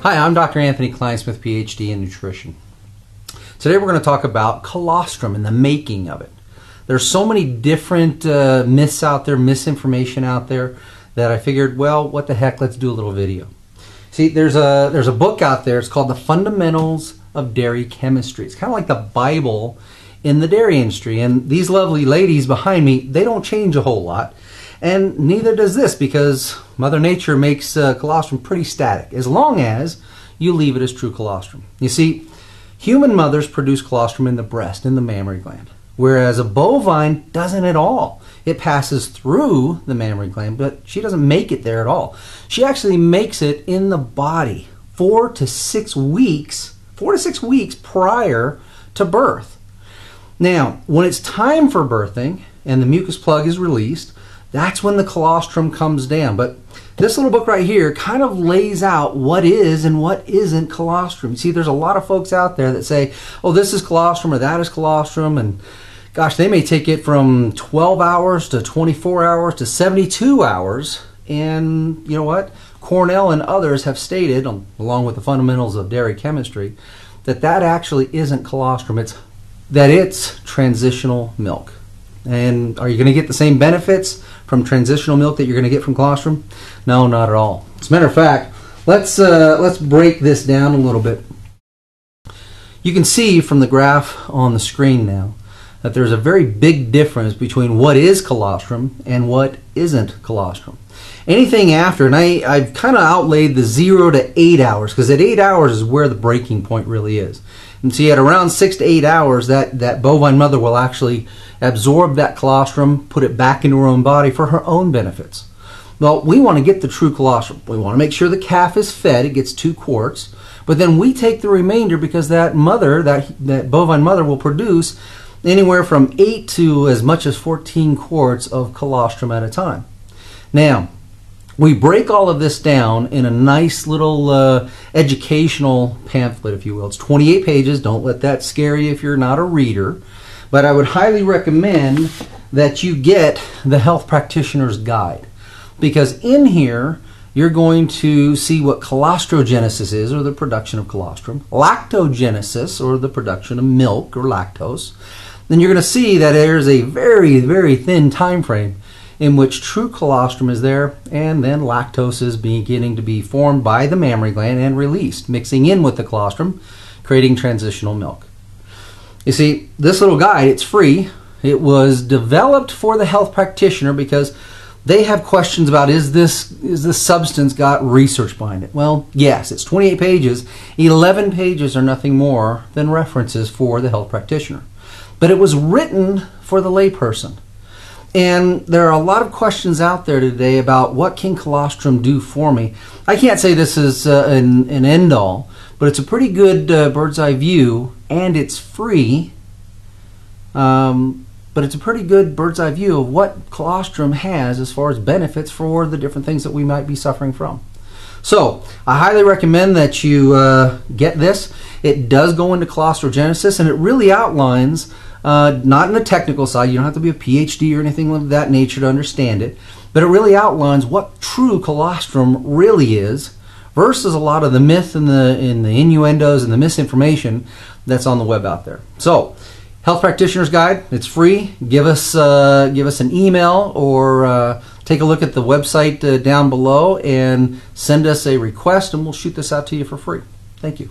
Hi, I'm Dr. Anthony Kleinsmith, PhD in nutrition. Today we're going to talk about colostrum and the making of it. There's so many different myths out there, misinformation out there, that I figured, well, what the heck, let's do a little video. See, there's a book out there, it's called The Fundamentals of Dairy Chemistry. It's kind of like the Bible in the dairy industry, and these lovely ladies behind me, they don't change a whole lot. And neither does this, because Mother Nature makes colostrum pretty static, as long as you leave it as true colostrum. You see, human mothers produce colostrum in the breast, in the mammary gland, whereas a bovine doesn't at all. It passes through the mammary gland, but she doesn't make it there at all. She actually makes it in the body 4 to 6 weeks prior to birth. Now, when it's time for birthing and the mucus plug is released, that's when the colostrum comes down. But this little book right here kind of lays out what is and what isn't colostrum. You see, there's a lot of folks out there that say, oh, this is colostrum or that is colostrum, and gosh, they may take it from 12 hours to 24 hours to 72 hours. And you know what? Cornell and others have stated, along with the fundamentals of dairy chemistry, that that actually isn't colostrum. It's transitional milk. And are you going to get the same benefits from transitional milk that you're going to get from colostrum? No, not at all. As a matter of fact, let's break this down a little bit. You can see from the graph on the screen now that there's a very big difference between what is colostrum and what isn't colostrum. Anything after, and I've kind of outlaid the 0 to 8 hours, because at 8 hours is where the breaking point really is. And see, at around 6 to 8 hours, that bovine mother will actually absorb that colostrum, put it back into her own body for her own benefits. Well, we want to get the true colostrum. We want to make sure the calf is fed. It gets 2 quarts. But then we take the remainder, because that mother, that bovine mother, will produce anywhere from 8 to as much as 14 quarts of colostrum at a time. Now, we break all of this down in a nice little educational pamphlet, if you will. It's 28 pages. Don't let that scare you if you're not a reader. But I would highly recommend that you get the Health Practitioner's Guide, because in here you're going to see what colostrogenesis is, or the production of colostrum, lactogenesis, or the production of milk or lactose. Then you're going to see that there's a very, very thin time frame in which true colostrum is there, and then lactose is beginning to be formed by the mammary gland and released, mixing in with the colostrum, creating transitional milk. You see, this little guide, it's free. It was developed for the health practitioner because they have questions about, is this substance got research behind it? Well, yes, it's 28 pages. 11 pages are nothing more than references for the health practitioner. But it was written for the layperson. And there are a lot of questions out there today about, what can colostrum do for me? I can't say this is an end-all, but it's a pretty good bird's eye view, and it's free. But it's a pretty good bird's eye view of what colostrum has as far as benefits for the different things that we might be suffering from. So I highly recommend that you get this. It does go into colostrogenesis, and it really outlines, not in the technical side, you don't have to be a PhD or anything of that nature to understand it, but it really outlines what true colostrum really is, versus a lot of the myth and the innuendos and the misinformation that's on the web out there. So, Health Practitioner's Guide, it's free. Give us an email, or take a look at the website down below and send us a request, and we'll shoot this out to you for free. Thank you.